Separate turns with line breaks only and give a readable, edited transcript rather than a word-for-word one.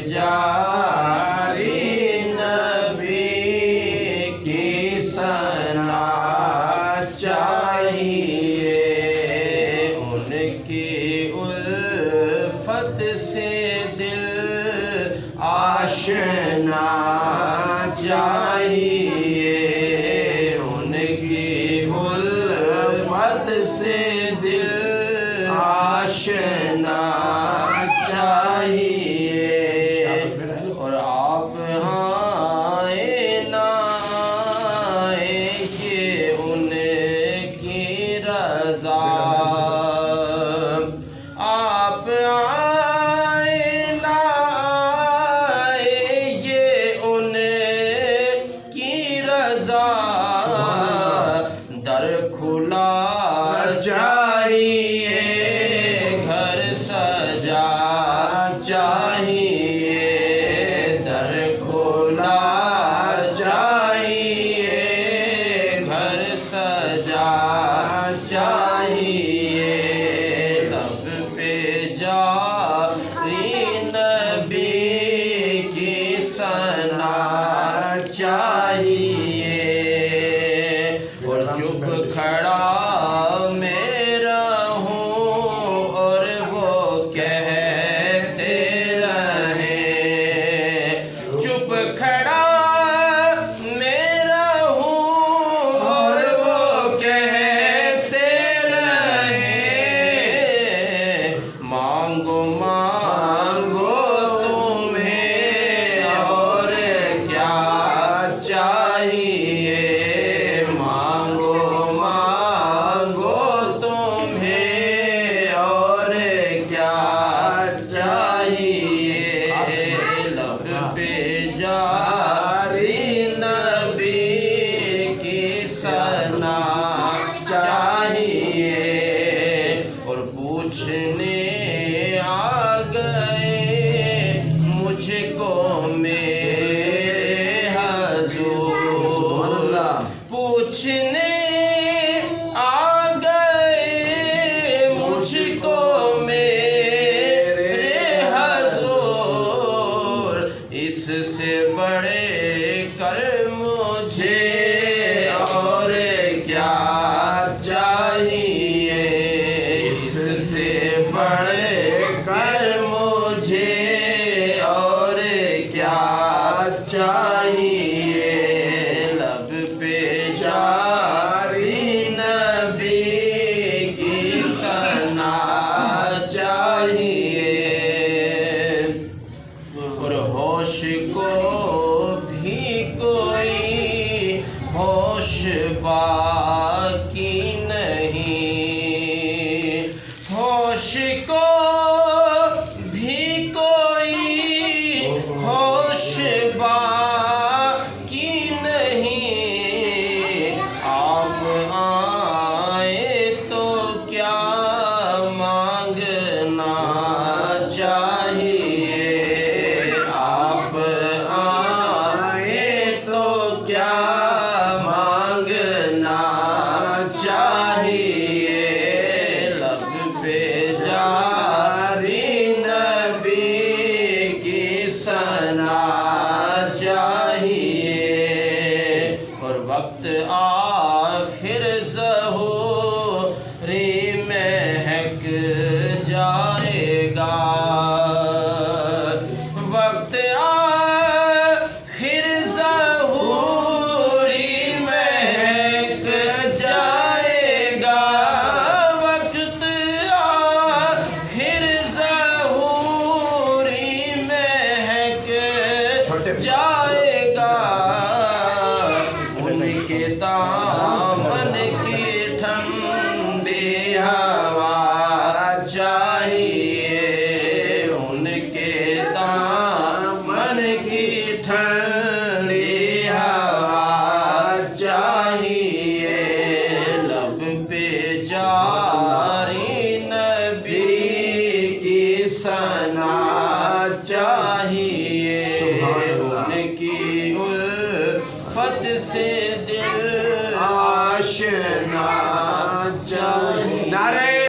जारी नबी की सना चाहिए। उनकी उल्फत से दिल आशना चाहिए। उनकी उल्फत से दिल आशना चाहिए। और आप आए ना आए ये उनकी रज़ा। आप आए ना आए ये उनकी रज़ा। दर खुला चाहिए, घर सजा चाहिए। दर खुला चाहिए, घर सजा चाहिए। लब पे जारी नबी की सना चाहिए। और चुप खड़ा मैं रहूं और वो कहते रहें। चुप खड़ा मैं रहूं और वो कहते रहें। मांगो मांगो तुम्हें और क्या चाहिए। मांगो मांगो तुम्हें और क्या चाहिए। लब पे जारी नबी की सना चाहिए। और पूछने आ गए मुझको मेरे हजूर। पूछने आ गए मुझको मेरे हजूर। इससे बड़े कर मुझे और क्या चाहिए। इससे बड़े कर मुझे और क्या चाहिए। लब पे जारी नबी की सना चाहिए। और होश को भी कोई होश बाकी नहीं। होश को भी कोई होश बाकी नहीं। आप आए तो क्या मांगना चाहिए। आप आए तो क्या मांगना चाहिए। लब पे जारी नबी की सना चाहिए। और वक्त आखिर ज़हूरी महक जाएगा। वक्त आखिर ज़हूरी महक जाएगा। वक्त आखिर ज़हूरी महक जाएगा। उनके दामन की ठंडी हवा चाहिए। उनके दामन की ठंडी हवा चाहिए। लब पे जारी नबी की सना